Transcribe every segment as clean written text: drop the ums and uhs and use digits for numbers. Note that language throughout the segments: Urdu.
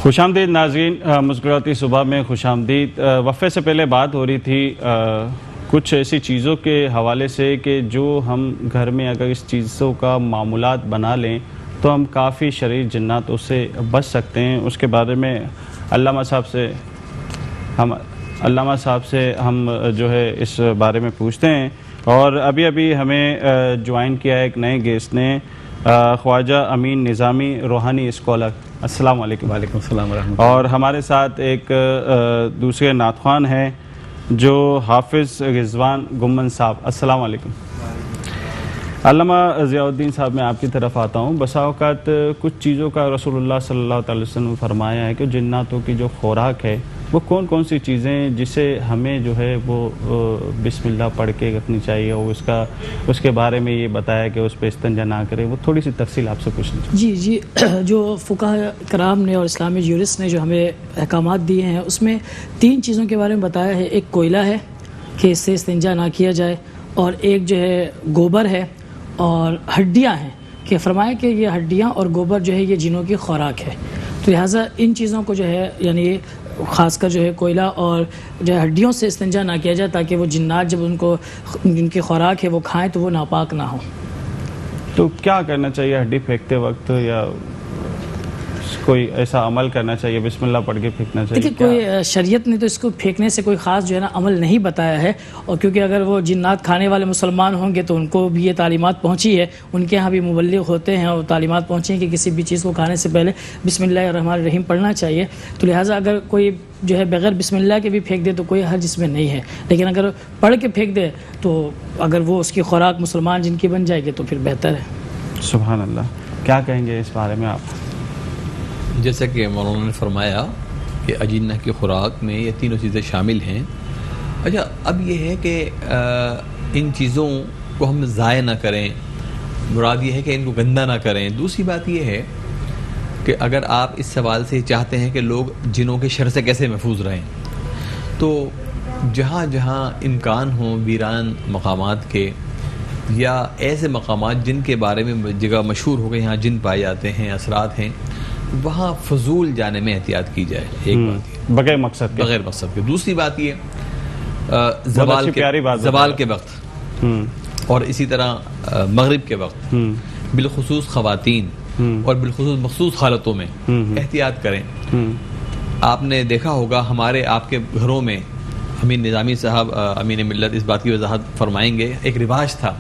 خوش آمدید ناظرین، مسکراتی صبح میں خوش آمدید۔ وقفے سے پہلے بات ہو رہی تھی کچھ ایسی چیزوں کے حوالے سے کہ جو ہم گھر میں اگر اس چیزوں کا معمولات بنا لیں تو ہم کافی شریر جناتوں سے بچ سکتے ہیں۔ اس کے بارے میں علامہ صاحب سے ہم جو ہے اس بارے میں پوچھتے ہیں، اور ابھی ہمیں جوائن کیا ہے ایک نئے گیسٹ نے، خواجہ امین نظامی، روحانی اسکالر۔ السلام علیکم۔ وعلیکم السلام ورحمۃ اللہ۔ اور ہمارے ساتھ ایک دوسرے نعت خوان ہیں جو حافظ رضوان گمن صاحب۔ السلام علیکم۔ علامہ ضیاء الدین صاحب، میں آپ کی طرف آتا ہوں۔ بسا اوقات کچھ چیزوں کا رسول اللہ صلی اللہ علیہ وسلم نے فرمایا ہے کہ جناتوں کی جو خوراک ہے وہ کون سی چیزیں جسے ہمیں جو ہے وہ بسم اللہ پڑھ کے رکھنی چاہیے، اور اس کے بارے میں یہ بتایا کہ اس پہ استنجا نہ کرے، وہ تھوڑی سی تفصیل آپ سے پوچھنی چاہیے۔ جی، جو فقہاء کرام نے اور اسلامی جورسٹ نے جو ہمیں احکامات دیے ہیں اس میں 3 چیزوں کے بارے میں بتایا ہے۔ ایک کوئلہ ہے کہ اس سے استنجا نہ کیا جائے، اور ایک جو ہے گوبر ہے، اور ہڈیاں ہیں کہ فرمایا کہ یہ ہڈیاں اور گوبر جو ہے یہ جنوں کی خوراک ہے، تو لہٰذا ان چیزوں کو جو ہے یعنی خاص کر جو ہے کوئلہ اور جو ہے ہڈیوں سے استنجا نہ کیا جائے، تاکہ وہ جنات جب جن کی خوراک ہے وہ کھائیں تو وہ ناپاک نہ ہوں۔ تو کیا کرنا چاہیے ہڈی پھینکتے وقت، یا کوئی ایسا عمل کرنا چاہیے، بسم اللہ پڑھ کے پھینکنا چاہیے؟ دیکھیے، کوئی شریعت نے تو اس کو پھینکنے سے کوئی خاص جو ہے نا عمل نہیں بتایا ہے، اور کیونکہ اگر وہ جنات کھانے والے مسلمان ہوں گے تو ان کو بھی یہ تعلیمات پہنچی ہے، ان کے ہاں بھی مبلغ ہوتے ہیں اور تعلیمات پہنچی ہیں کہ کسی بھی چیز کو کھانے سے پہلے بسم اللہ الرحمن الرحیم پڑھنا چاہیے، تو لہٰذا اگر کوئی جو ہے بغیر بسم اللہ کے بھی پھینک دے تو کوئی حرج اس میں نہیں ہے، لیکن اگر پڑھ کے پھینک دے تو اگر وہ اس کی خوراک مسلمان جن کی بن جائے گی تو پھر بہتر ہے۔ سبحان اللہ۔ کیا کہیں گے اس بارے میں آپ؟ جیسا کہ مولانا نے فرمایا کہ اجنہ کی خوراک میں یہ تینوں چیزیں شامل ہیں۔ اچھا، اب یہ ہے کہ ان چیزوں کو ہم ضائع نہ کریں، مراد یہ ہے کہ ان کو گندہ نہ کریں۔ دوسری بات یہ ہے کہ اگر آپ اس سوال سے چاہتے ہیں کہ لوگ جنوں کے شر سے کیسے محفوظ رہیں، تو جہاں جہاں امکان ہوں ویران مقامات کے، یا ایسے مقامات جن کے بارے میں جگہ مشہور ہو گئے یہاں جن پائے جاتے ہیں، اثرات ہیں، وہاں فضول جانے میں احتیاط کی جائے، ایک بات یہ، بغیر مقصد کے۔ دوسری بات یہ زوال کے وقت اور اسی طرح مغرب کے وقت بالخصوص خواتین اور بالخصوص مخصوص حالتوں میں احتیاط کریں۔ آپ نے دیکھا ہوگا آپ کے گھروں میں، امین نظامی صاحب امین ملت اس بات کی وضاحت فرمائیں گے، ایک رواج تھا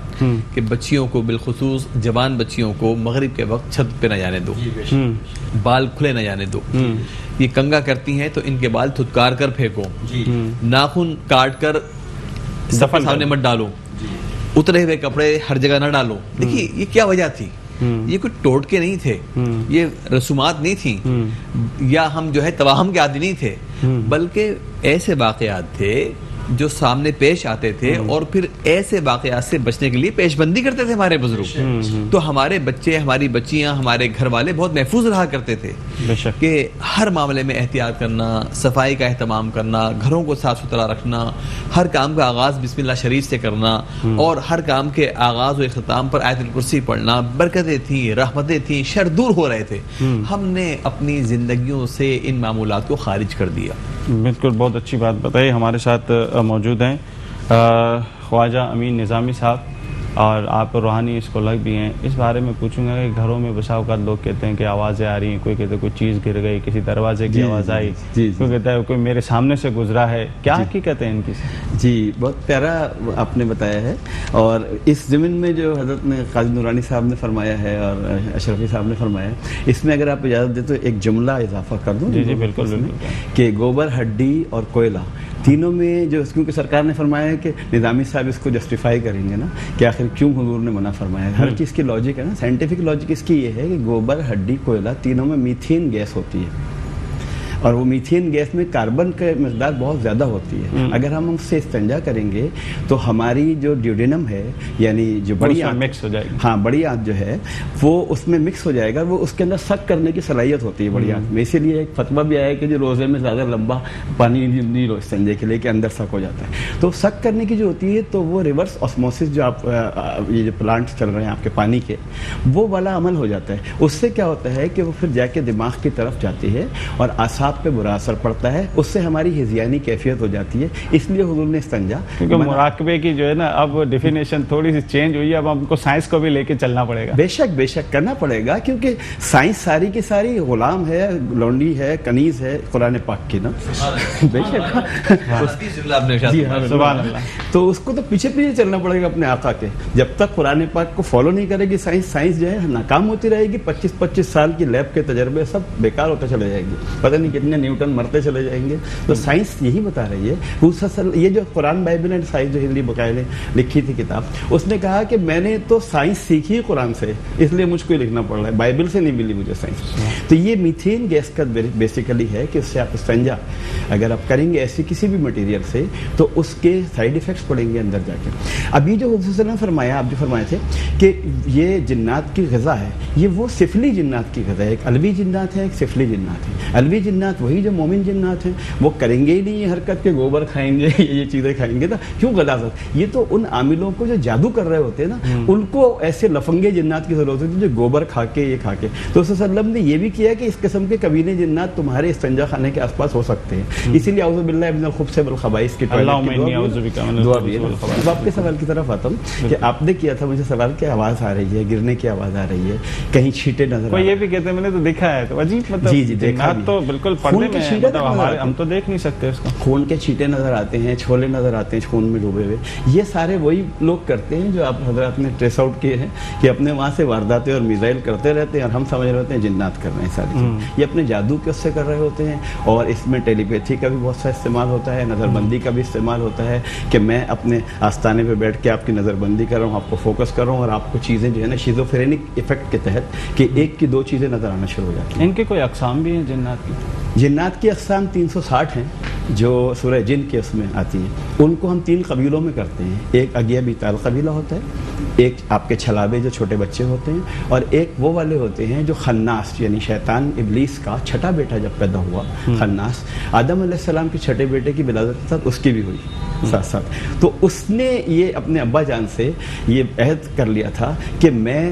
کہ بچیوں کو بالخصوص جوان بچیوں کو مغرب کے وقت چھت پہ نہ جانے دو، بال کھلے نہ جانے دو۔ یہ کنگا کرتی ہیں تو ان کے بال تھتکار کر پھینکو، ناخن کاٹ کر صفحہ سامنے مت ڈالو، اترے ہوئے کپڑے ہر جگہ نہ ڈالو۔ دیکھیے یہ کیا وجہ تھی، یہ کوئی ٹوٹکے نہیں تھے، یہ رسومات نہیں تھیں، یا ہم جو ہے توہم کے عادی نہیں تھے، بلکہ ایسے واقعات تھے جو سامنے پیش آتے تھے، اور پھر ایسے واقعات سے بچنے کے لیے پیش بندی کرتے تھے ہمارے بزرگ، تو ہمارے بچے، ہماری بچیاں، ہمارے گھر والے بہت محفوظ رہا کرتے تھے کہ ہر معاملے میں احتیاط کرنا، صفائی کا اہتمام کرنا، گھروں کو صاف ستھرا رکھنا، ہر کام کا آغاز بسم اللہ شریف سے کرنا، اور ہر کام کے آغاز و اختتام پر آیت الکرسی پڑھنا۔ برکتیں تھیں، رحمتیں تھیں، شر دور ہو رہے تھے۔ ہم نے اپنی زندگیوں سے ان معمولات کو خارج کر دیا۔ بالکل، بہت اچھی بات بتائی۔ ہمارے ساتھ موجود ہیں خواجہ امین نظامی صاحب، اور آپ روحانی اسکالر بھی ہیں۔ اس بارے میں پوچھوں گا کہ گھروں میں بسا اوقات لوگ کہتے ہیں کہ آوازیں آ رہی ہیں، کوئی کہتے ہیں کوئی چیز گر گئی، کسی دروازے کی آواز آئی، کوئی کہتا ہے کوئی میرے سامنے سے گزرا ہے، کیا حقیقت ہے ان کی؟ جی، بہت پیارا آپ نے بتایا ہے، اور اس ضمن میں جو حضرت نے قاضی نورانی صاحب نے فرمایا ہے اور اشرفی صاحب نے فرمایا ہے، اس میں اگر آپ اجازت دیں تو ایک جملہ اضافہ کر دوں۔ جی بالکل، کہ گوبر، ہڈی اور کوئلہ تینوں میں جو، کیونکہ سرکار نے فرمایا ہے کہ نظامی صاحب اس کو جسٹیفائی کریں گے نا کہ آخر کیوں حضور نے منع فرمایا ہے۔ ہر چیز کی لاجک ہے نا، سائنٹیفک لاجک اس کی یہ ہے کہ گوبر، ہڈی، کوئلہ تینوں میں میتھین گیس ہوتی ہے، اور وہ میتھین گیس میں کاربن کا مقدار بہت زیادہ ہوتی ہے. اگر ہم اس سے استنجا کریں گے تو ہماری جو ڈیوڈینم ہے یعنی جو بڑی آنت مکس ہو جائے گی, ہاں بڑی آنت جو ہے وہ اس میں مکس ہو جائے گا, وہ اس کے اندر سک کرنے کی صلاحیت ہوتی ہے بڑی آنت میں. اسی لیے ایک فتویٰ بھی آیا ہے کہ جو روزے میں زیادہ لمبا پانی نہیں لو استنجے کے لیے کہ اندر سک ہو جاتا ہے. تو سک کرنے کی جو ہوتی ہے تو وہ ریورس آسموسس جو آپ یہ جو پلانٹس چل رہے ہیں آپ کے پانی کے, وہ والا عمل ہو جاتا ہے. اس سے کیا ہوتا ہے کہ وہ پھر جا کے دماغ کی طرف جاتی ہے اور اعصاب پہ برا اثر پڑتا ہے, اس سے ہماری ہذیانی کیفیت ہو جاتی ہے. اس لیے حضور نے استنجا, کیونکہ مراقبے کی جو ہے نا اب ڈیفینیشن تھوڑی سی چینج ہوئی ہے, اب ہم کو سائنس کو بھی لے کے چلنا پڑے گا. بے شک کرنا پڑے گا, کیونکہ سائنس ساری کی ساری غلام ہے, لونڈی ہے, کنیز ہے قرآن پاک کی نا. بے شک سبحان اللہ. تو اس کو تو پیچھے چلنا پڑے گا اپنے آقا کے. جب تک قرآن پاک کو فالو نہیں کرے گی سائنس جو ہے ناکام ہوتی رہے گی. 25 سال کی لیب کے تجربے سب بیکار ہوتے چلے جائیں گے, پتہ نہیں کتنے نیوٹن مرتے چلے جائیں گے. تو سائنس یہی بتا رہی ہے. یہ جو قرآن بائبل اینڈ سائنس جو ہندی بقاعدے لکھی تھی کتاب, اس نے کہا کہ میں نے تو سائنس سیکھی قرآن سے, اس لیے مجھ کو ہی لکھنا پڑ رہا ہے, بائبل سے نہیں ملی مجھے سائنس. تو یہ میتھین گیس کا بیسیکلی ہے کہ اس سے آپ استنجا اگر آپ کریں گے ایسی کسی بھی مٹیریل سے تو اس کے سائیڈ ایفیکٹس پڑیں گے اندر جا کے. اب یہ جو حضور صلی اللہ علیہ وسلم نے فرمایا, آپ جو فرمائے تھے کہ یہ جنات کی غذا ہے, یہ وہ سفلی جنات کی غذا ہے. ایک الوی جنات ہے, ایک سفلی جنات ہے. الوی جنات وہی جو مومن جنات ہیں, وہ کریں گے ہی نہیں یہ حرکت کے گوبر کھائیں گے یہ چیزیں کھائیں گے. تو کیوں غلاظت, یہ تو ان عاملوں کو جو جادو کر رہے ہوتے ہیں نا, ان کو ایسے لفنگے جنات کی ضرورت ہوتی ہے جو گوبر کھا کے یہ کھا کے. تو صلی اللہ علیہ وسلم نے یہ بھی کیا کہ اس قسم کے کبینے جنات تمہارے استنجا خانے کے آس پاس ہو سکتے ہیں. اسی لیے اعوذ باللہ من الخبث والخبائث کی دعا بھی ہے. اب آپ کے سوال کی طرف آتا ہوں کہ آپ نے کیا تھا مجھے سوال کی آواز آ رہی ہے, گرنے کی آواز آ رہی ہے, کہیں چھینٹے نظر, کوئی یہ بھی کہتے ہیں میں نے تو دیکھا ہے, تو عجیب مطلب جی دیکھا تو بالکل پڑھنے میں ہم تو دیکھ نہیں سکتے اس کو. خون کے چھینٹے نظر آتے ہیں, چھولے نظر آتے ہیں خون میں ڈوبے ہوئے. یہ سارے وہی لوگ کرتے ہیں جو آپ حضرات نے ٹریس آؤٹ کیے ہیں کہ اپنے وہاں سے وارداتیں اور میزائل کرتے رہتے ہیں اور ہم سمجھ رہے ہوتے ہیں جنات کر رہے ہیں ساری چیز. یہ اپنے جادو کے اس سے کر رہے ہوتے ہیں. اور اس میں ٹیلی پیتھی کا بھی بہت سا استعمال ہوتا ہے, نظر بندی کا بھی استعمال ہوتا ہے کہ میں اپنے آستانے پہ بیٹھ کے آپ کی نظر بندی کر رہا ہوں, آپ کو فوکس کر رہا ہوں اور آپ کو چیزیں جو ہے نا شیزوفرینک ایفیکٹ کے تحت کہ ایک کی دو چیزیں نظر آنا شروع ہو جاتی ہیں. ان کی کوئی اقسام بھی ہیں جنات کی؟ جنات کی اقسام 360 ہیں جو سورہ جن کے اس میں آتی ہیں. ان کو ہم 3 قبیلوں میں کرتے ہیں. ایک اگیا بیتال قبیلہ ہوتا ہے, ایک آپ کے چھلابے جو چھوٹے بچے ہوتے ہیں, اور ایک وہ والے ہوتے ہیں جو خناس یعنی شیطان ابلیس کا چھٹا بیٹا جب پیدا ہوا خناس, آدم علیہ السلام کے چھٹے بیٹے کی ولادت کے ساتھ اس کی بھی ہوئی ساتھ ساتھ. تو اس نے یہ اپنے ابا جان سے یہ عہد کر لیا تھا کہ میں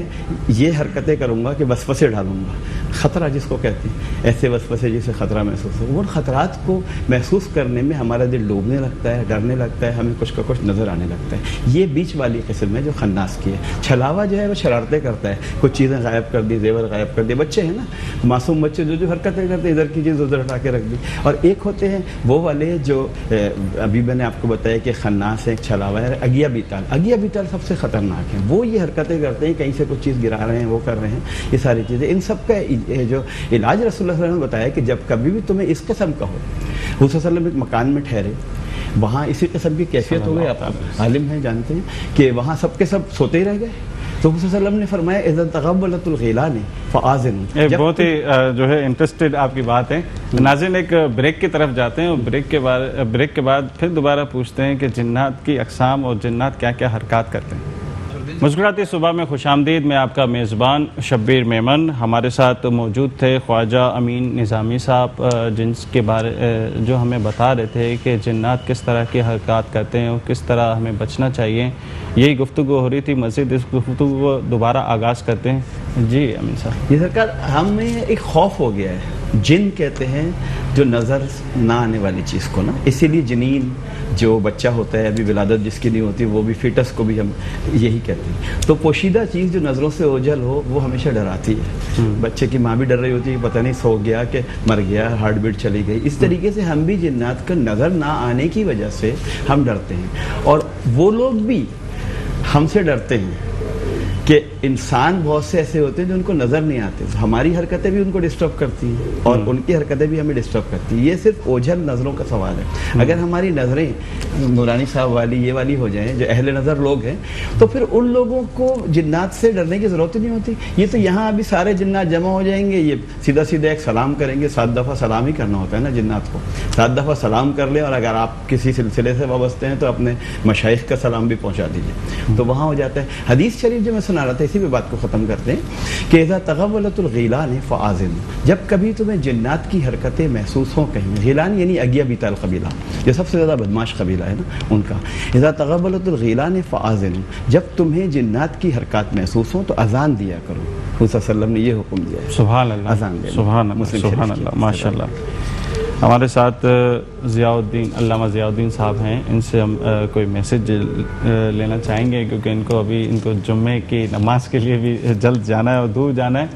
یہ حرکتیں کروں گا کہ وسوسے ڈالوں گا. خطرہ جس کو کہتے ہیں, ایسے وسوسے جسے خطرہ محسوس ہو, وہ خطرات کو محسوس کرنے میں ہمارا دل ڈوبنے لگتا ہے, ڈرنے لگتا ہے, ہمیں کچھ کا کچھ نظر آنے لگتا ہے. یہ بیچ والی قسم ہے جو خناس کی ہے. چھلاوا جو ہے وہ شرارتیں کرتا ہے, کچھ چیزیں غائب کر دی, زیور غائب کر دی. بچے ہیں نا, معصوم بچے جو حرکتیں کرتے ہیں, ادھر کی چیز ادھر ہٹا کے رکھ دی. اور ایک ہوتے ہیں وہ والے جو ابھی میں نے آپ کو بتایا کہ خناس ہے, ایک چھلاوا ہے, اگیا بیتال. اگیا بیتال سب سے خطرناک ہے. وہ یہ حرکتیں کرتے ہیں, کہیں سے کچھ چیز گرا رہے ہیں, وہ کر رہے ہیں, یہ ساری چیزیں. ان سب کا جو علاج رسول اللہ صلی اللہ علیہ وسلم نے بتایا کہ جب کبھی بھی تمہیں اس قسم کا ہو, حضور صلی اللہ علیہ وسلم ایک مکان میں ٹھہرے, وہاں اسی قسم کی کیفیت ہو گئی, آپ عالم ہیں جانتے ہیں کہ وہاں سب کے سب سوتے ہی رہ گئے. تو حضور صلی اللہ علیہ وسلم نے فرمایا اذا تغبلت الغیلان فآذن. بہت ہی جو ہے انٹرسٹڈ آپ کی بات ہے. ناظرین ایک بریک کی طرف جاتے ہیں, اور بریک کے بعد پھر دوبارہ پوچھتے ہیں کہ جنات کی اقسام اور جنات کیا کیا حرکات کرتے ہیں. مسکراتی صبح میں خوش آمدید. میں آپ کا میزبان شبیر میمن. ہمارے ساتھ موجود تھے خواجہ امین نظامی صاحب, جن کے بارے جو ہمیں بتا رہے تھے کہ جنات کس طرح کی حرکات کرتے ہیں اور کس طرح ہمیں بچنا چاہیے. یہی گفتگو ہو رہی تھی, مزید اس گفتگو کو دوبارہ آغاز کرتے ہیں. جی امین صاحب. یہ سرکار ہمیں ایک خوف ہو گیا ہے, جن کہتے ہیں جو نظر نہ آنے والی چیز کو نا, اسی لیے جنین جو بچہ ہوتا ہے ابھی ولادت جس کی نہیں ہوتی, وہ بھی فیٹس کو بھی ہم یہی کہتے ہیں. تو پوشیدہ چیز جو نظروں سے اوجھل ہو وہ ہمیشہ ڈراتی ہے. بچے کی ماں بھی ڈر رہی ہوتی ہے, پتہ نہیں سو گیا کہ مر گیا, ہارٹ بیٹ چلی گئی. اس طریقے سے ہم بھی جنات کا نظر نہ آنے کی وجہ سے ہم ڈرتے ہیں, اور وہ لوگ بھی ہم سے ڈرتے ہیں کہ انسان بہت سے ایسے ہوتے ہیں جو ان کو نظر نہیں آتے، ہماری حرکتیں بھی ان کو ڈسٹرب کرتی ہیں اور ان کی حرکتیں بھی ہمیں ڈسٹرب کرتی ہیں. یہ صرف اوجھل نظروں کا سوال ہے. اگر ہماری نظریں نورانی صاحب والی یہ والی ہو جائیں جو اہل نظر لوگ ہیں تو پھر ان لوگوں کو جنات سے ڈرنے کی ضرورت ہی نہیں ہوتی. یہ تو یہاں ابھی سارے جنات جمع ہو جائیں گے، یہ سیدھا سیدھا ایک سلام کریں گے. 7 دفعہ سلام ہی کرنا ہوتا ہے نا جنات کو. 7 دفعہ سلام کر لیں، اور اگر آپ کسی سلسلے سے وابستہ ہیں تو اپنے مشائخ کا سلام بھی پہنچا دیجیے تو وہاں ہو جاتا ہے. حدیث شریف جو میں سنا رہا تھا اسی پہ بات کو ختم کرتے ہیں کہ اذا تغولت الغیلان فآذن، جب کبھی تمہیں جنات کی حرکتیں محسوس ہوں کہیں. غیلان یعنی اگیا بیتال قبیلہ، جو سب سے زیادہ بدماش قبیلہ ہے نا ان کا. اذا تغولت الغیلان فآذن، جب تمہیں جنات کی حرکات محسوس ہوں تو اذان دیا کرو. حضور صلی اللہ علیہ وسلم نے یہ حکم دیا ہے. سبحان اللہ، اذان دینا. سبحان اللہ، مسلم سبحان شریف کی اللہ، ماشاء اللہ. ہمارے ساتھ ضیاء الدین، علامہ ضیاء الدین صاحب ہیں. ان سے ہم کوئی میسج لینا چاہیں گے کیونکہ ان کو جمعے کی نماز کے لیے بھی جلد جانا ہے اور دور جانا ہے.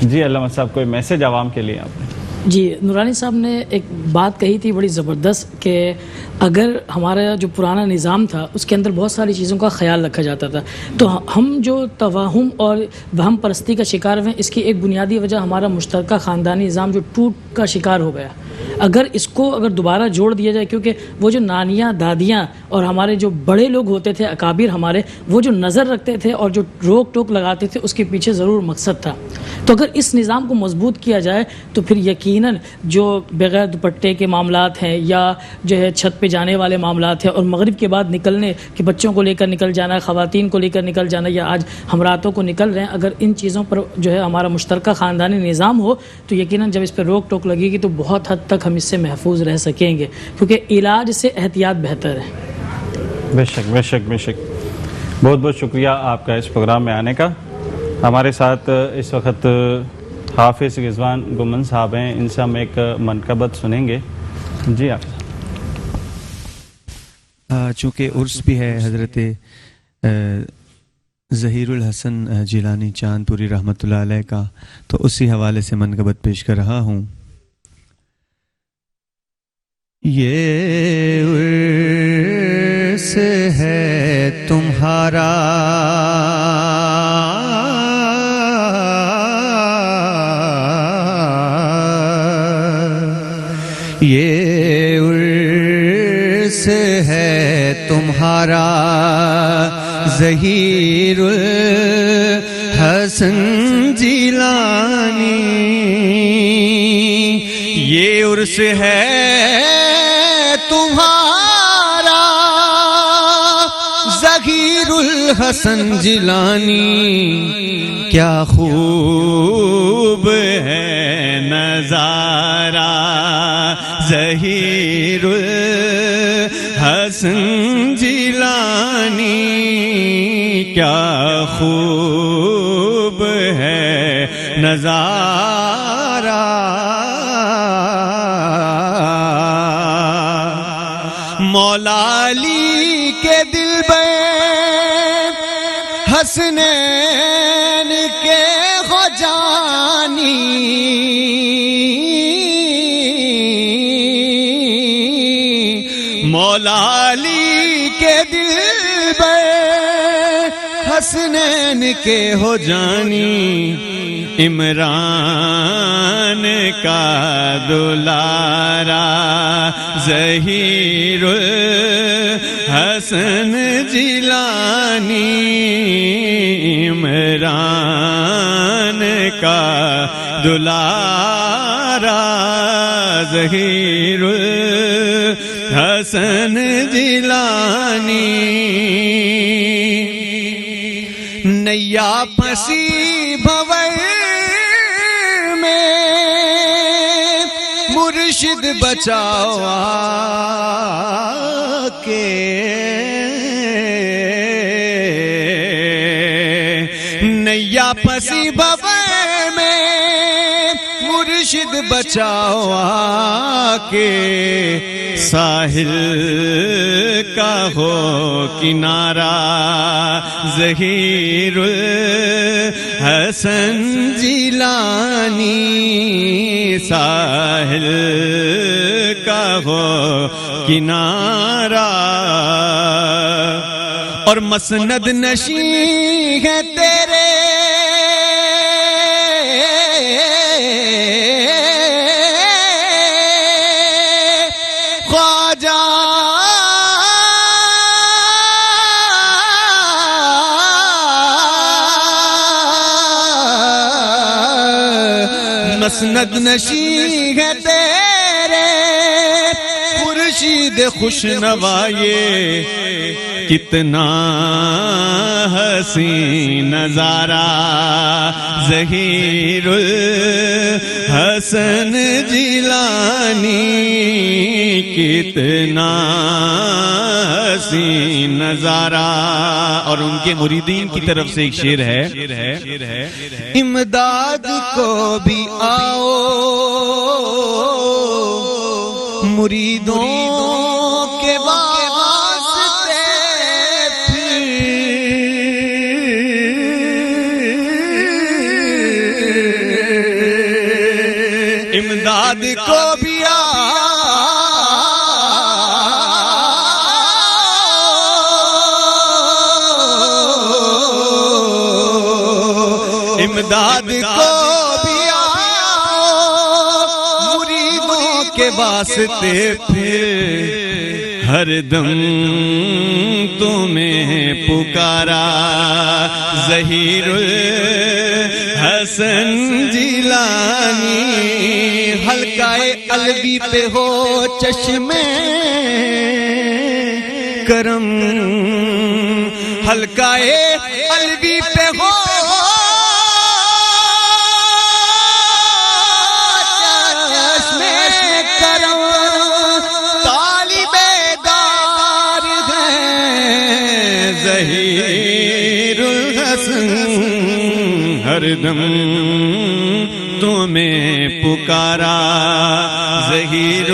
جی علامہ صاحب، کوئی میسج عوام کے لیے آپ نے؟ جی، نورانی صاحب نے ایک بات کہی تھی بڑی زبردست کہ اگر ہمارا جو پرانا نظام تھا اس کے اندر بہت ساری چیزوں کا خیال رکھا جاتا تھا، تو ہم جو توہم اور وہم پرستی کا شکار ہوئے، اس کی ایک بنیادی وجہ ہمارا مشترکہ خاندانی نظام جو ٹوٹ کا شکار ہو گیا. اگر اس کو دوبارہ جوڑ دیا جائے، کیونکہ وہ جو نانیاں دادیاں اور ہمارے جو بڑے لوگ ہوتے تھے اکابر ہمارے، وہ جو نظر رکھتے تھے اور جو روک ٹوک لگاتے تھے اس کے پیچھے ضرور مقصد تھا. تو اگر اس نظام کو مضبوط کیا جائے تو پھر یقیناً جو بغیر دوپٹے کے معاملات ہیں یا جو ہے چھت پہ جانے والے معاملات ہیں اور مغرب کے بعد نکلنے کہ بچوں کو لے کر نکل جانا ہے، خواتین کو لے کر نکل جانا، یا آج ہم راتوں کو نکل رہے ہیں، اگر ان چیزوں پر جو ہے ہمارا مشترکہ خاندانی نظام ہو تو یقیناً جب اس پہ روک ٹوک لگے گی تو بہت حد تک ہم اس سے محفوظ رہ سکیں گے، کیونکہ علاج سے احتیاط بہتر ہے. بے شک بے شک بے شک. بہت بہت شکریہ آپ کا اس پروگرام میں آنے کا. ہمارے ساتھ اس وقت حافظ رضوان گمن صاحب ہیں. ان سے ہم ایک منقبت سنیں گے. جی آپ. چونکہ عرس بھی ہے حضرت ظہیر الحسن جیلانی چاند پوری رحمۃ اللہ علیہ کا، تو اسی حوالے سے منقبت پیش کر رہا ہوں. یہ عرس ہے تمہارا یہ عرس ہے تمہارا ظہیر الحسن جیلانی، یہ عرس ہے تمہارا ظہیر الحسن جیلانی، کیا خوب ہے نظارہ ظہیر الحسن جیلانی، کیا خوب ہے نظارہ. مولا علی کے دل بے حسنین کے ہو جانی، مولا علی کے دل بے حسنین کے ہو جانی، عمران کا دلارا ظہیر الحسن جیلانی، عمران کا دلارا ظہیر الحسن جیلانی. نیا پھنسی بھور میں مرشد بچاؤ آ کے، نیا پھنسی بھور میں مرشد بچاؤ آ کے، ساحل کا ہو کنارہ ظہیر الحسن جیلانی، ساحل کا ہو کنارہ. اور مسند نشین ہے تیرے خواجہ مسند نشین ہے تیرے خورشید خوش نوائے کتنا حسین نظارہ ظہیر الحسن جیلانی کتنا حسین نظارہ. اور ان کے مریدین کی طرف سے ایک شعر ہے امداد کو بھی آؤ مریدوں کے واسطے امداد کو بھی امداد کو بھی مریدوں کے واسطے پھر ہر دم تمہیں پکارا ظہیر الحسن جیلانی. حلقہ علوی پہ ہو چشمے کرم حلقہ علوی پہ ہو ظہیر الحسن ہر دم تمہیں پکارا ظہیر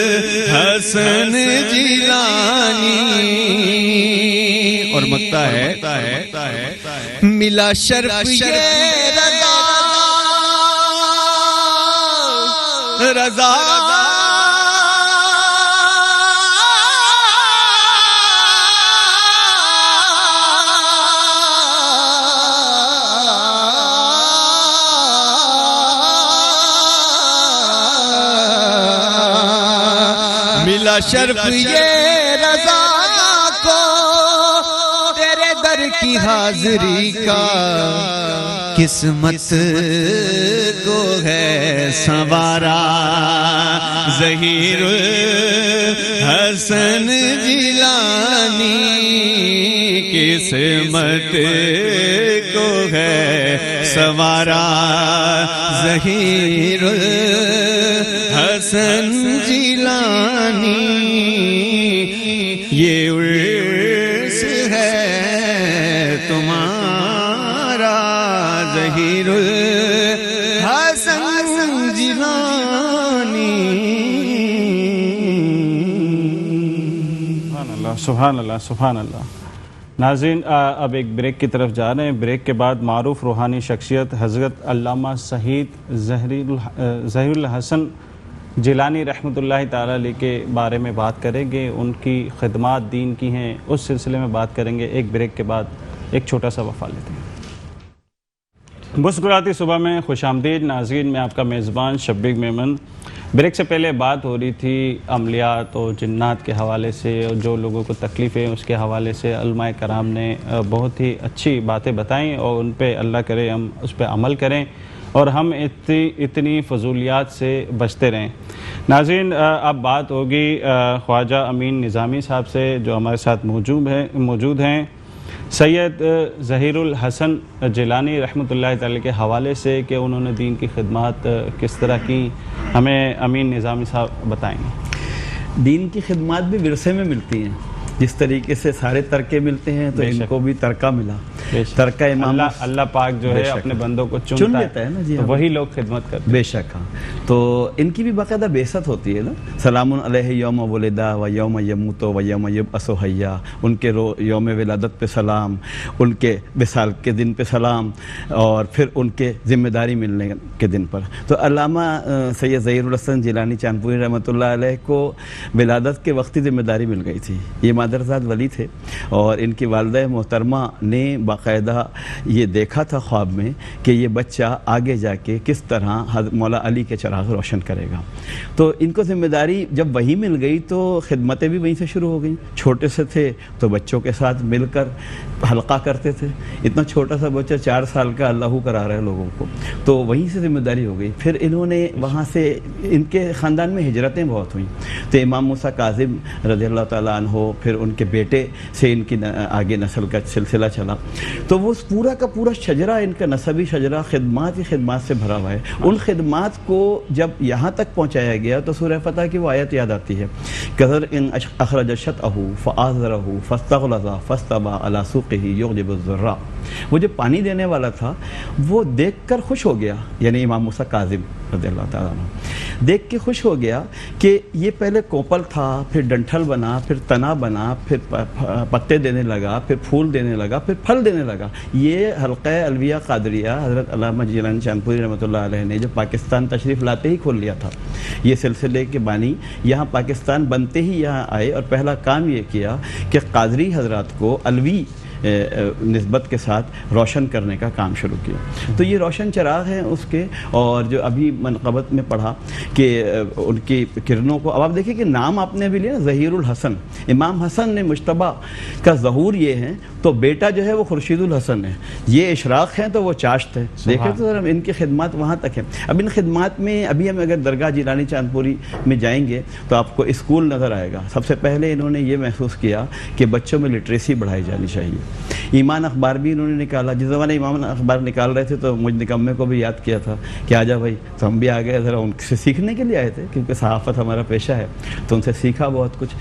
الحسن جیلانی. اور مکتا ہے ملا شرف یہ رضا ملا شرف یہ رضا کو تیرے در کی حاضری کا قسمت کو ہے سنوارا ظہیر الحسن جیلانی قسمت کو ہے سنوارا ظہیر الحسن جیلانی. یہ عرس ہے تمہارا ظہیر الحسن جیلانی. سبحان اللہ سبحان اللہ. ناظرین اب ایک بریک کی طرف جا رہے ہیں. بریک کے بعد معروف روحانی شخصیت حضرت علامہ سعید ظہیر الحسن جیلانی رحمۃ اللہ تعالیٰ علیہ کے بارے میں بات کریں گے. ان کی خدمات دین کی ہیں, اس سلسلے میں بات کریں گے. ایک بریک کے بعد ایک چھوٹا سا وقفہ لیتے ہیں. مسکراتی صبح میں خوش آمدید. ناظرین میں آپ کا میزبان شبیر میمن. بریک سے پہلے بات ہو رہی تھی عملیات اور جنات کے حوالے سے, اور جو لوگوں کو تکلیفیں اس کے حوالے سے علماء کرام نے بہت ہی اچھی باتیں بتائیں, اور ان پہ اللہ کرے ہم اس پہ عمل کریں اور ہم اتنی فضولیات سے بچتے رہیں. ناظرین اب بات ہوگی خواجہ امین نظامی صاحب سے جو ہمارے ساتھ موجود ہیں. سید ظہیر الحسن جیلانی رحمۃ اللہ تعالی کے حوالے سے کہ انہوں نے دین کی خدمات کس طرح کی, ہمیں امین نظامی صاحب بتائیں گے. دین کی خدمات بھی ورثے میں ملتی ہیں, جس طریقے سے سارے ترکے ملتے ہیں تو ان کو بھی ترکہ ملا. ترکہ امام اللہ پاک جو ہے اپنے بندوں کو چن لیتا ہے نا جی، وہی لوگ خدمت کرتے ہیں. بے شک. ہاں تو ان کی بھی باقاعدہ بعثت ہوتی ہے نا. سلام علیہ یوم ولدا و یوم یموت و یوم یبعث حیا. ان کے یوم ولادت پہ سلام، ان کے وصال کے دن پہ سلام، اور پھر ان کے ذمہ داری ملنے کے دن پر. تو علامہ سید ظہیر الحسن جیلانی چاندپوری رحمۃ اللہ علیہ کو ولادت کے وقت ہی ذمہ داری مل گئی تھی. یہ مادرزاد ولی تھے، اور ان کی والدہ محترمہ نے باقاعدہ یہ دیکھا تھا خواب میں کہ یہ بچہ آگے جا کے کس طرح مولا علی کے چراغ روشن کرے گا. تو ان کو ذمہ داری جب وہی مل گئی تو خدمتیں بھی وہیں سے شروع ہو گئیں. چھوٹے سے تھے تو بچوں کے ساتھ مل کر حلقہ کرتے تھے. اتنا چھوٹا سا بچہ 4 سال کا اللہ کرا رہا ہے لوگوں کو، تو وہیں سے ذمہ داری ہو گئی. پھر انہوں نے وہاں سے، ان کے خاندان میں ہجرتیں بہت ہوئیں، تو امام موسیٰ کاظم رضی اللہ تعالیٰ عنہ، پھر ان کے بیٹے سے ان کی آگے نسل کا سلسلہ چلا. تو وہ پورا کا پورا شجرہ، ان کا نسبی شجرہ خدمات ہی خدمات سے بھرا ہوا ہے. ان خدمات کو جب یہاں تک پہنچایا گیا تو سورہ فتح کی وہ آیت یاد آتی ہے، کذر ان اخرج شطأہ فآزرہ فاستغلظ فاستوى علی سوقہ یعجب الزراع. وہ جو پانی دینے والا تھا وہ دیکھ کر خوش ہو گیا، یعنی امام موسیٰ کاظم رضی اللہ تعالیٰ عنہ دیکھ کے خوش ہو گیا کہ یہ پہلے کوپل تھا، پھر ڈنٹھل بنا، پھر تنا بنا، پھر پتے دینے لگا، پھر پھول دینے لگا، پھر پھل دینے لگا. یہ حلقہ علویہ قادریہ حضرت علامہ جیلانی چاندپوری رحمۃ اللہ علیہ نے جو پاکستان تشریف لاتے ہی کھول لیا تھا. یہ سلسلے کے بانی یہاں پاکستان بنتے ہی یہاں آئے، اور پہلا کام یہ کیا کہ قادری حضرات کو علوی نسبت کے ساتھ روشن کرنے کا کام شروع کیا. تو یہ روشن چراغ ہیں اس کے. اور جو ابھی منقبت میں پڑھا کہ ان کی کرنوں کو، اب آپ دیکھیں کہ نام آپ نے ابھی لیا ظہیر الحسن، امام حسن نے مجتبیٰ کا ظہور یہ ہے، تو بیٹا جو ہے وہ خورشید الحسن ہے. یہ اشراق ہیں تو وہ چاشت ہے. دیکھیں تو ذرا ان کی خدمات وہاں تک ہیں. اب ان خدمات میں ابھی ہم اگر درگاہ جیلانی چاندپوری میں جائیں گے تو آپ کو اسکول نظر آئے گا. سب سے پہلے انہوں نے یہ محسوس کیا کہ بچوں میں لٹریسی بڑھائی جانی چاہیے. ایمان اخبار بھی انہوں نے نکالا. جس زمانے ایمان اخبار نکال رہے تھے تو مجھ نکمے کو بھی یاد کیا تھا کہ آجا بھائی، تو ہم بھی آ گئے، ذرا ان سے سیکھنے کے لیے آئے تھے کیونکہ صحافت ہمارا پیشہ ہے، تو ان سے سیکھا بہت کچھ.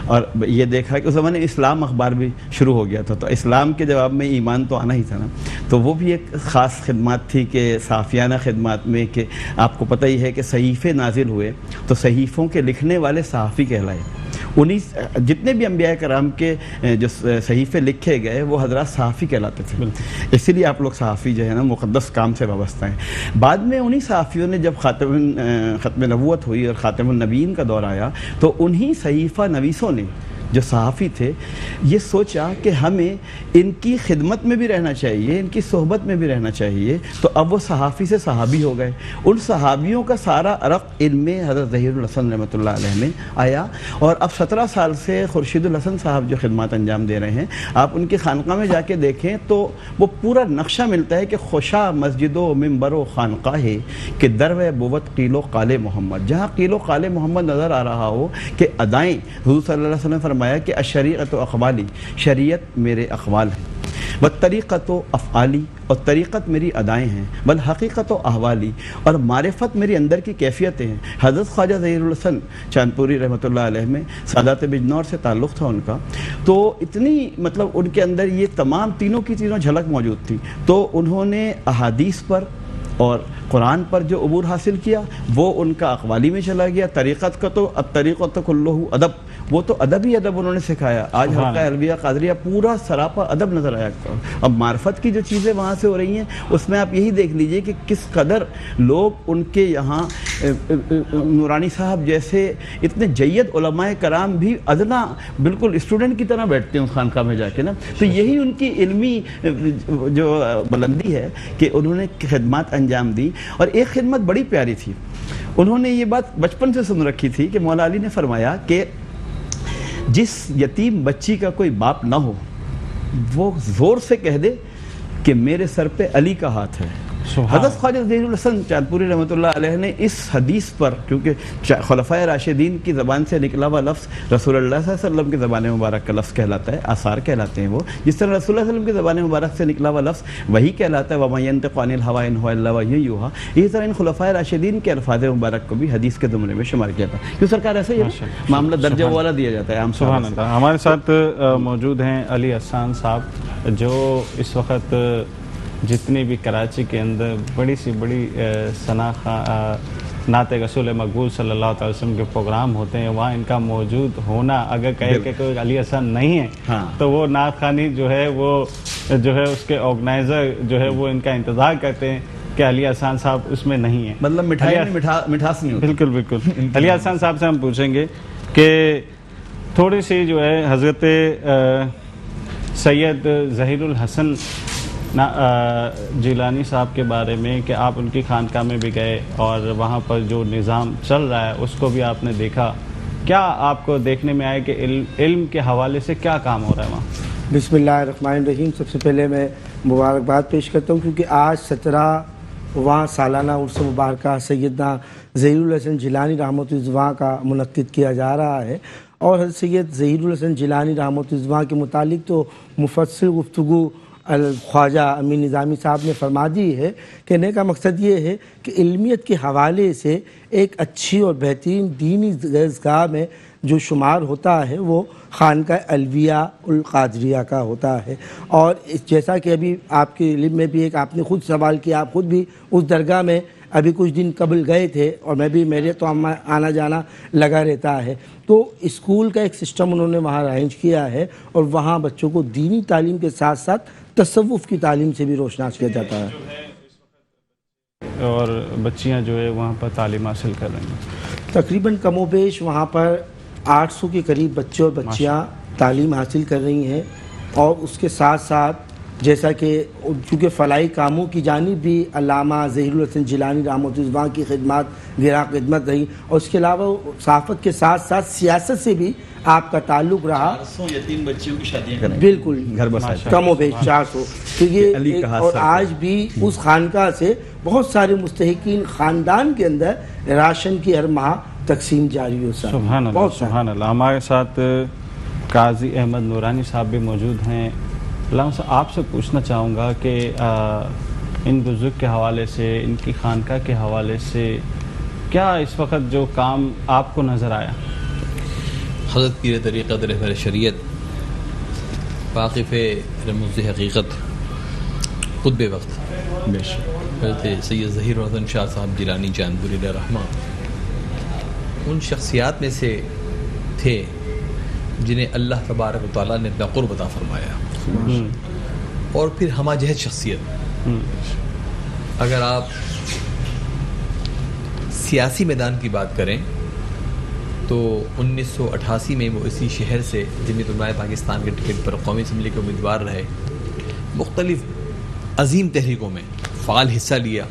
اور یہ دیکھا کہ اس زمانے اسلام اخبار بھی شروع ہو گیا تھا، تو اسلام کے جواب میں ایمان تو آنا ہی تھا نا. تو وہ بھی ایک خاص خدمات تھی کہ صحافیانہ خدمات میں، کہ آپ کو پتہ ہی ہے کہ صحیفے نازل ہوئے تو صحیفوں کے لکھنے والے صحافی کہلائے. انہیں جتنے بھی انبیاء کرام کے جو صحیفے لکھے گئے وہ حضرات صحافی کہلاتے تھے. اسی لیے آپ لوگ صحافی جو ہے نا مقدس کام سے وابستہ ہیں. بعد میں انہی صحافیوں نے جب ختم نبوت ہوئی اور خاتم النبیین کا دور آیا تو انہی صحیفہ نویسوں نے جو صحافی تھے یہ سوچا کہ ہمیں ان کی خدمت میں بھی رہنا چاہیے، ان کی صحبت میں بھی رہنا چاہیے. تو اب وہ صحافی سے صحابی ہو گئے. ان صحابیوں کا سارا عرق ان میں حضرت ظہیر الحسن رحمۃ اللہ علیہ میں آیا. اور اب 17 سال سے خورشید الحسن صاحب جو خدمات انجام دے رہے ہیں، آپ ان کی خانقاہ میں جا کے دیکھیں تو وہ پورا نقشہ ملتا ہے کہ خوشا مسجد و ممبر و خانقاہ کہ درو بوت قیل و قال محمد. جہاں قیل و قال محمد نظر آ رہا ہو کہ ادائیں، حضور صلی اللہ علیہ وسلم فرمایا کہ الشریعت و اقوالی، شریعت میرے اقوال ہیں، والطریقت و افعالی، اور طریقت میری ادائیں ہیں، والحقیقت و احوالی، اور معرفت میری اندر کی کیفیتیں ہیں. حضرت خواجہ ظہیر الحسن چاندپوری رحمۃ اللہ علیہ میں سادات بجنور سے تعلق تھا ان کا، تو اتنی مطلب ان کے اندر یہ تمام تینوں کی تینوں جھلک موجود تھی. تو انہوں نے احادیث پر اور قرآن پر جو عبور حاصل کیا وہ ان کا اقوالی میں چلا گیا. طریقت کا تو الطریقۃ کلہ ادب، وہ تو ادب ہی ادب انہوں نے سکھایا. آج حلقہ علویہ قادریہ پورا سراپا ادب نظر آیا. اب معرفت کی جو چیزیں وہاں سے ہو رہی ہیں اس میں آپ یہی دیکھ لیجئے کہ کس قدر لوگ ان کے یہاں نورانی صاحب جیسے اتنے جید علماء کرام بھی ادنا بالکل اسٹوڈنٹ کی طرح بیٹھتے ہیں اس خانقاہ میں جا کے نا. تو یہی ان کی علمی جو بلندی ہے کہ انہوں نے خدمات انجام دی. اور ایک خدمت بڑی پیاری تھی، انہوں نے یہ بات بچپن سے سن رکھی تھی کہ مولا علی نے فرمایا کہ جس یتیم بچی کا کوئی باپ نہ ہو وہ زور سے کہہ دے کہ میرے سر پہ علی کا ہاتھ ہے. حضرت خواجہ ظہیر الحسن چاندپوری رحمۃ اللہ علیہ نے اس حدیث پر، کیونکہ خلفائے راشدین کی زبان سے نکلا ہوا لفظ رسول اللہ صلی اللہ علیہ وسلم کی زبان مبارک کا لفظ کہلاتا ہے، آثار کہلاتے ہیں وہ. جس طرح رسول اللہ صلی اللہ علیہ وسلم کی زبان مبارک سے نکلا ہوا لفظ وہی کہلاتا ہے وَمَا يَنطِقُ عَنِ الْهَوَىٰ إِنْ هُوَ إِلَّا وَحْيٌ يُوحَىٰ. اسی طرح ان خلفائے راشدین کے الفاظ مبارک کو بھی حدیث کے زمرے میں شمار کیا تھا. کیوں سرکار ایسا ہی معاملہ درجہ والا دیا جاتا ہے عام. سبحان اللہ. ہمارے ساتھ موجود ہیں علی احسان صاحب. جو اس وقت جتنی بھی کراچی کے اندر بڑی سی بڑی نعت رسول مقبول صلی اللہ علیہ وسلم کے پروگرام ہوتے ہیں، وہاں ان کا موجود ہونا، اگر کہے کہ کوئی علی حسن نہیں ہے تو وہ نعت خوانی جو ہے وہ جو ہے اس کے آرگنائزر جو ہے وہ ان کا انتظار کرتے ہیں کہ علی حسن صاحب اس میں نہیں ہیں. مطلب مٹھائی میں مٹھاس نہیں ہوتی. بالکل بالکل. علی حسن صاحب سے ہم پوچھیں گے کہ تھوڑی سی جو ہے حضرت سید ظہیر الحسن جیلانی صاحب کے بارے میں، کہ آپ ان کی خانقاہ میں بھی گئے اور وہاں پر جو نظام چل رہا ہے اس کو بھی آپ نے دیکھا، کیا آپ کو دیکھنے میں آئے کہ علم کے حوالے سے کیا کام ہو رہا ہے وہاں؟ بسم اللہ الرحمن الرحیم. سب سے پہلے میں مبارکباد پیش کرتا ہوں کیونکہ آج 17واں سالانہ عرس مبارکہ سیدنا ظہیر الحسن جیلانی رحمۃ اللہ کا منعقد کیا جا رہا ہے، اور حضرت سید ظہیر الحسن جیلانی رحمۃ اللہ کے متعلق تو مفصل گفتگو خواجہ امین نظامی صاحب نے فرما دی ہے. کہنے کا مقصد یہ ہے کہ علمیت کے حوالے سے ایک اچھی اور بہترین دینی گاہ میں جو شمار ہوتا ہے وہ خانقاہ الویہ القادریہ کا ہوتا ہے. اور جیسا کہ ابھی آپ کے علم میں بھی ایک آپ نے خود سوال کیا، آپ خود بھی اس درگاہ میں ابھی کچھ دن قبل گئے تھے، اور میں بھی، میرے تو آنا جانا لگا رہتا ہے. تو اسکول کا ایک سسٹم انہوں نے وہاں ارینج کیا ہے، اور وہاں بچوں کو دینی تعلیم کے ساتھ ساتھ تصوف کی تعلیم سے بھی روشناس کیا جاتا ہے، اور بچیاں جو ہے وہاں پر تعلیم حاصل کر رہی ہیں. تقریباً کم و بیش وہاں پر 800 کے قریب بچے اور بچیاں تعلیم حاصل کر رہی ہیں. اور اس کے ساتھ ساتھ جیسا کہ چونکہ فلاحی کاموں کی جانب بھی علامہ ظہیر الحسن جیلانی رحمۃ اللہ کی خدمات گراں خدمت رہی، اور اس کے علاوہ صحافت کے ساتھ ساتھ سیاست سے بھی آپ کا تعلق رہا. 400 یتیم بچیوں کی شادیاں کریں بالکل گھر بسائے، کم و بیش 400. تو یہ اور آج بھی اس خانقاہ سے بہت سارے مستحقین خاندان کے اندر راشن کی ہر ماہ تقسیم جاری ہوتا ہے. سبحان اللہ سبحان اللہ. ہمارے ساتھ قاضی احمد نورانی صاحب بھی موجود ہیں. علامہ صاحب آپ سے پوچھنا چاہوں گا کہ ان بزرگ کے حوالے سے، ان کی خانقاہ کے حوالے سے کیا اس وقت جو کام آپ کو نظر آیا؟ حضرت پیر طریقت رہبر شریعت، واقف رموز حقیقت، قطب وقت حضرت سید ظہیر الحسن شاہ صاحب جیلانی چاندپوری علیہ رحمہ ان شخصیات میں سے تھے جنہیں اللہ تبارک و تعالیٰ نے اپنا قرب عطا فرمایا. اور پھر ہمہ جہت شخصیت، اگر آپ سیاسی میدان کی بات کریں تو 1988 میں وہ اسی شہر سے جمعیت علماء پاکستان کے ٹکٹ پر قومی اسمبلی کے امیدوار رہے. مختلف عظیم تحریکوں میں فعال حصہ لیا،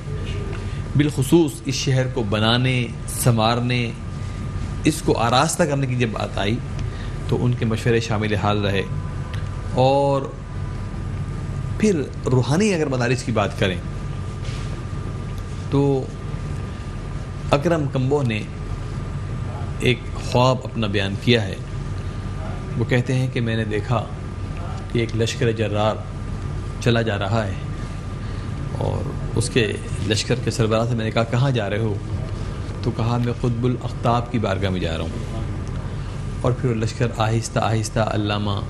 بالخصوص اس شہر کو بنانے، سنوارنے، اس کو آراستہ کرنے کی جب بات آئی تو ان کے مشورے شامل حال رہے. اور پھر روحانی اگر مدارس کی بات کریں تو اکرم کمبو نے ایک خواب اپنا بیان کیا ہے. وہ کہتے ہیں کہ میں نے دیکھا کہ ایک لشکر جرار چلا جا رہا ہے، اور اس کے لشکر کے سربراہ سے میں نے کہا کہاں جا رہے ہو؟ تو کہا میں قطب الاقطاب کی بارگاہ میں جا رہا ہوں. اور پھر وہ لشکر آہستہ آہستہ علامہ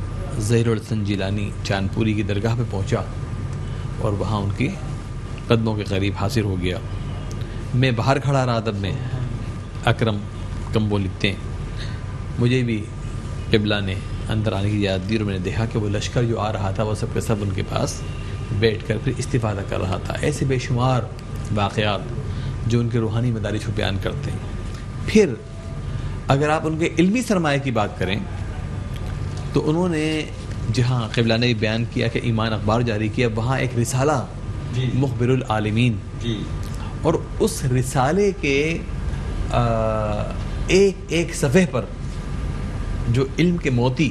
ظہیر الحسن جیلانی چاندپوری کی درگاہ پہ پہنچا اور وہاں ان کی قدموں کے قریب حاضر ہو گیا. میں باہر کھڑا رہا، ادب میں اکرم کمبو لکھتے ہیں مجھے بھی قبلہ نے اندر آنے کی اجازت دی، اور میں نے دیکھا کہ وہ لشکر جو آ رہا تھا وہ سب کے سب ان کے پاس بیٹھ کر پھر استفادہ کر رہا تھا. ایسے بے شمار واقعات جو ان کے روحانی مدارس کو بیان کرتے ہیں. پھر اگر آپ ان کے علمی سرمایہ کی بات کریں تو انہوں نے جہاں قبلہ نے بیان کیا کہ ایمان اخبار جاری کیا، وہاں ایک رسالہ مخبر العالمین، اور اس رسالے کے ایک صفحے پر جو علم کے موتی،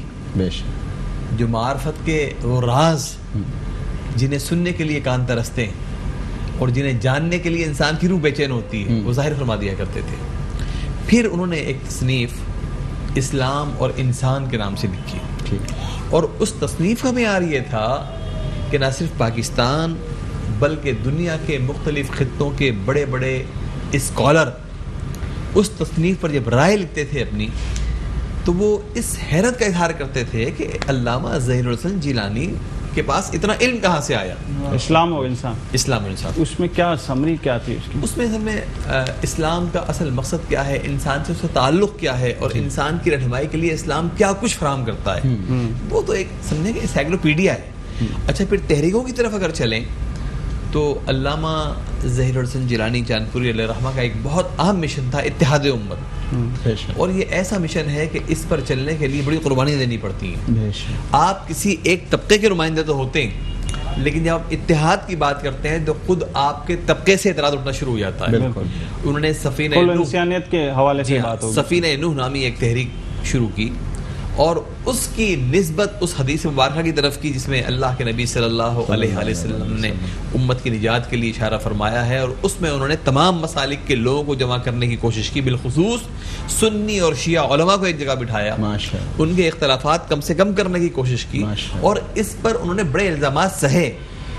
جو معرفت کے وہ راز جنہیں سننے کے لیے کان ترستے ہیں اور جنہیں جاننے کے لیے انسان کی روح بے چین ہوتی ہے، وہ ظاہر فرما دیا کرتے تھے. پھر انہوں نے ایک تصنیف اسلام اور انسان کے نام سے لکھی، اور اس تصنیف کا معیار یہ تھا کہ نہ صرف پاکستان بلکہ دنیا کے مختلف خطوں کے بڑے بڑے اسکالر اس تصنیف پر جب رائے لکھتے تھے اپنی، تو وہ اس حیرت کا اظہار کرتے تھے کہ علامہ ظہیر الحسن جیلانی کے پاس اتنا علم کہاں سے آیا؟ اسلام اور انسان، اسلام اور انسان. اس میں کیا سمری کیا تھی اس کی؟ اس میں ہمیں اسلام کا اصل مقصد کیا ہے، انسان سے اس کا تعلق کیا ہے، اور انسان کی رہنمائی کے لیے اسلام کیا کچھ فراہم کرتا ہے، وہ تو ایک سمجھیں کہ انسائکلوپیڈیا ہے. اچھا پھر تحریکوں کی طرف اگر چلیں تو علامہ ظہیر الحسن جیلانی چاندپوری علیہ رحمہ کا ایک بہت اہم مشن تھا اتحاد امت، اور یہ ایسا مشن ہے کہ اس پر چلنے کے لیے بڑی قربانیاں دینی پڑتی ہیں. آپ کسی ایک طبقے کے نمائندے تو ہوتے ہیں، لیکن جب آپ اتحاد کی بات کرتے ہیں تو خود آپ کے طبقے سے اعتراض اٹھنا شروع ہو جاتا ہے. انہوں نے سفینہ کل انسانیت کے حوالے سے بات ہوگی. سفینہ نوح نامی ایک تحریک شروع کی، اور اس کی نسبت اس حدیث مبارکہ کی طرف کی جس میں اللہ کے نبی صلی اللہ علیہ وسلم نے امت کی نجات کے لیے اشارہ فرمایا ہے، اور اس میں انہوں نے تمام مسالک کے لوگوں کو جمع کرنے کی کوشش کی، بالخصوص سنی اور شیعہ علماء کو ایک جگہ بٹھایا، ان کے اختلافات کم سے کم کرنے کی کوشش کی، اور اس پر انہوں نے بڑے الزامات سہے.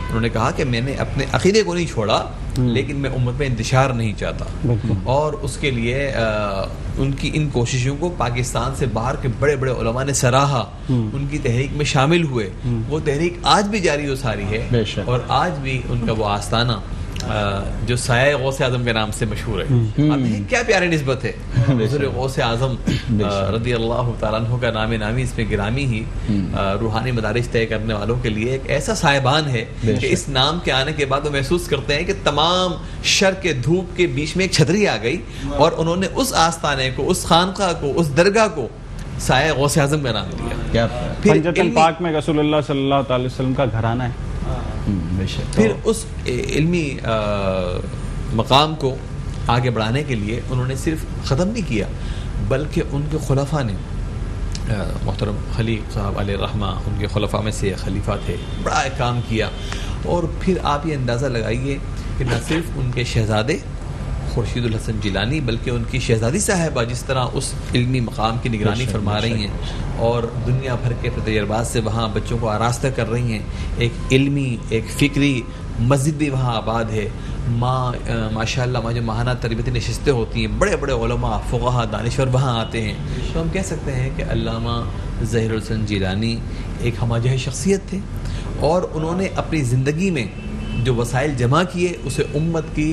انہوں نے کہا کہ میں نے اپنے عقیدے کو نہیں چھوڑا، لیکن میں امت میں انتشار نہیں چاہتا، اور اس کے لیے ان کی ان کوششوں کو پاکستان سے باہر کے بڑے بڑے علماء نے سراہا، ان کی تحریک میں شامل ہوئے. وہ تحریک آج بھی جاری و ساری ہے، اور آج بھی ان کا وہ آستانہ جو سایہ غوث اعظم کے نام سے مشہور ہے. اب کیا پیاری نسبت ہے، حضور غوث اعظم رضی اللہ تعالیٰ عنہ کا نام نامی اس میں گرامی ہی روحانی مدارج طے کرنے والوں کے لیے ایک ایسا صاحبان ہے کہ اس نام کے آنے کے بعد وہ محسوس کرتے ہیں کہ تمام شر کے دھوپ کے بیچ میں ایک چھتری آ گئی، اور انہوں نے اس آستانے کو، اس خانقاہ کو، اس درگاہ کو سایہ غوث اعظم کا نام دیا. پنجتن پاک میں رسول اللہ صلی اللہ تعالی وسلم کا گھرانہ ہے. پھر اس علمی مقام کو آگے بڑھانے کے لیے انہوں نے صرف ختم نہیں کیا، بلکہ ان کے خلفاء نے، محترم خلیق صاحب علیہ رحمہ ان کے خلفاء میں سے خلیفہ تھے، بڑا کام کیا. اور پھر آپ یہ اندازہ لگائیے کہ نہ صرف ان کے شہزادے خورشید الحسن جیلانی بلکہ ان کی شہزادی صاحبہ جس طرح اس علمی مقام کی نگرانی فرما رہی ہیں اور دنیا بھر کے تجربات سے وہاں بچوں کو آراستہ کر رہی ہیں. ایک علمی، ایک فکری مسجد بھی وہاں آباد ہے. ماشاء اللہ وہاں جو ماہانہ تربیتی نشستیں ہوتی ہیں، بڑے بڑے علماء، فقہا، دانشور وہاں آتے ہیں. تو ہم کہہ سکتے ہیں کہ علامہ ظہیر الحسن جیلانی ایک ہمہ شخصیت تھے، اور انہوں نے اپنی زندگی میں جو وسائل جمع کیے اسے امت کی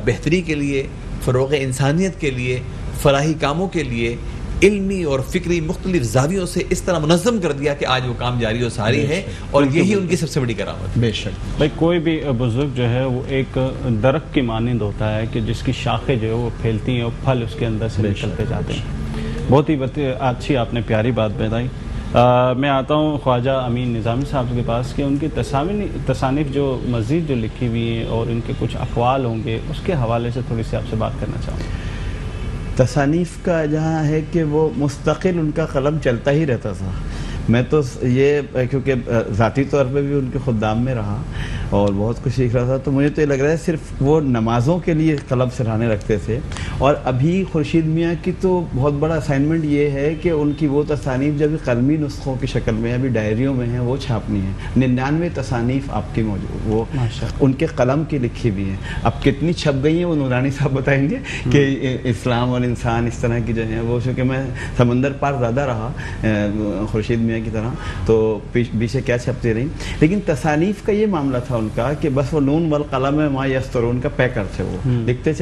بہتری کے لیے، فروغ انسانیت کے لیے، فلاحی کاموں کے لیے علمی اور فکری مختلف زاویوں سے اس طرح منظم کر دیا کہ آج وہ کام جاری و ساری ہے، اور یہی ان کی سب سے بڑی کرامت. بے شک بھائی، کوئی بھی بزرگ جو ہے وہ ایک درخت کی مانند ہوتا ہے کہ جس کی شاخیں جو ہے وہ پھیلتی ہیں اور پھل اس کے اندر سے نکلتے جاتے ہیں. بہت ہی اچھی آپ نے پیاری بات بتائی. میں آتا ہوں خواجہ امین نظامی صاحب کے پاس کہ ان کی تصانیف جو مزید جو لکھی ہوئی ہیں اور ان کے کچھ اقوال ہوں گے، اس کے حوالے سے تھوڑی سی آپ سے بات کرنا چاہوں گا. تصانیف کا جہاں ہے کہ وہ مستقل ان کا قلم چلتا ہی رہتا تھا. میں تو یہ کیونکہ ذاتی طور پہ بھی ان کے خدام میں رہا اور بہت کچھ سیکھ رہا تھا، تو مجھے تو یہ لگ رہا ہے صرف وہ نمازوں کے لیے قلم سرانے رکھتے تھے. اور ابھی خورشید میاں کی تو بہت بڑا اسائنمنٹ یہ ہے کہ ان کی وہ تصانیف جب قلمی نسخوں کی شکل میں ابھی ڈائریوں میں ہیں وہ چھاپنی ہیں. 99 تصانیف آپ کی موجود، وہ ان کے قلم کی لکھی بھی ہیں. اب کتنی چھپ گئی ہیں وہ نورانی صاحب بتائیں گے کہ اسلام اور انسان اس طرح کی جو ہیں وہ، چونکہ میں سمندر پار زیادہ رہا خورشید میاں کی طرح، تو پیچھے کیا چھپتی رہی. لیکن تصانیف کا یہ معاملہ تھا ان کا کہ بس وہ نون والقلم ما یسطرون کا پیکر تھے. وہ لکھتے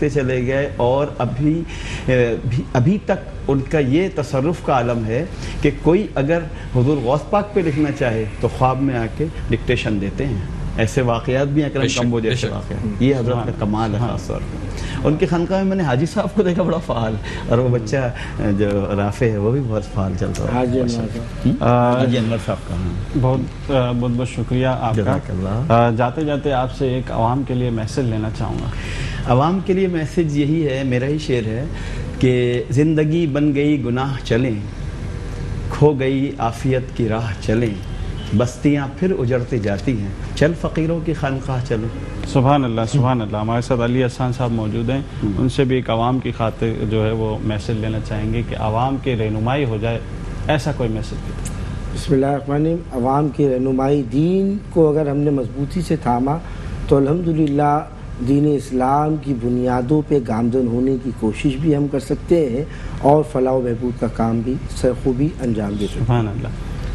چلے گئے اور ابھی تک ان کا یہ تصرف کا عالم ہے کہ کوئی اگر حضور غوث پاک پہ لکھنا چاہے تو خواب میں آ کے ڈکٹیشن دیتے ہیں. ایسے واقعات بھی اکرم کمبو جیسے واقعات، یہ حضرت کا کمال ہے. خاص طور پہ ان کی خانقاہ میں نے حاجی صاحب کو دیکھا بڑا فعال، اور وہ بچہ جو رافع ہے وہ بھی بہت فعال چلتا ہے. حاجی انور صاحب کا بہت بہت شکریہ آپ کا. جاتے جاتے آپ سے ایک عوام کے لیے میسج لینا چاہوں گا. عوام کے لیے میسج یہی ہے، میرا ہی شعر ہے کہ زندگی بن گئی گناہ چلیں، کھو گئی عافیت کی راہ چلیں، بستیاں پھر اجڑتی جاتی ہیں، چل فقیروں کی خانقاہ چلیں. سبحان اللہ، سبحان اللہ. ہمارے ساتھ علی احسان صاحب موجود ہیں، ان سے بھی ایک عوام کی خاطر جو ہے وہ میسج لینا چاہیں گے کہ عوام کی رہنمائی ہو جائے، ایسا کوئی میسج. بسم اللہ الرحمن الرحیم. عوام کی رہنمائی، دین کو اگر ہم نے مضبوطی سے تھاما تو الحمدللہ دین اسلام کی بنیادوں پہ گامزن ہونے کی کوشش بھی ہم کر سکتے ہیں اور فلاح و بہبود کا کام بھی سرخوبی انجام دے سکتے ہیں. سبحان اللہ.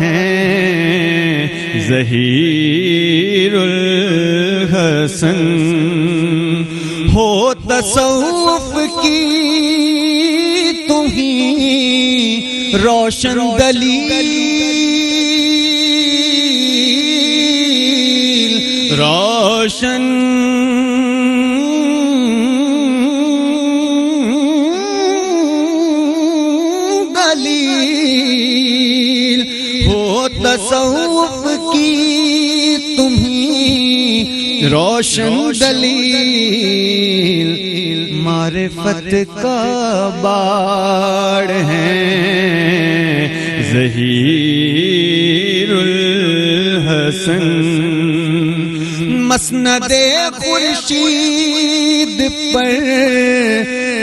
ہیں ظہیر الحسن، ہو تصوف کی تمہیں روشن دلیل، روشن دلیل، ہو تصوف کی تمہیں روشن دلیل، معرفت کا باڑ ہیں ظہیر الحسن، مسند خورشید پر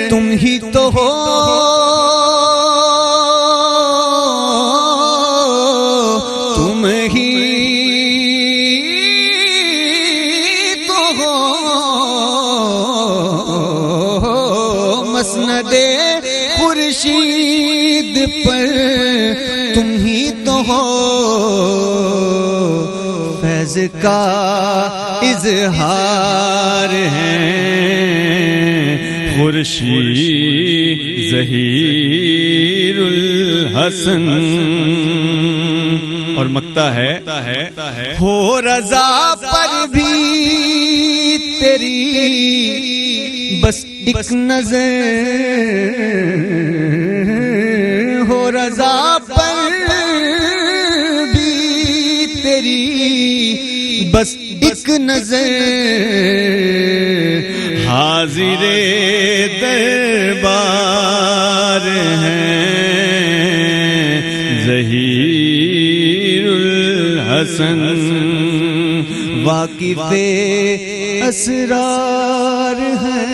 تم ہی تو ہو، تم ہی تو ہو، مسند خورشید پر تم ہی تو ہو، فیض کا اظہار ہے خورشید ظہیر الحسن، اور مکتا ہے ہو رضا پر بھی تیری بس ایک نظر، ہو رضا پر بھی تیری بس ایک نظر، حاضر دربار ہیں ظہیر الحسن، واقف اسرار ہیں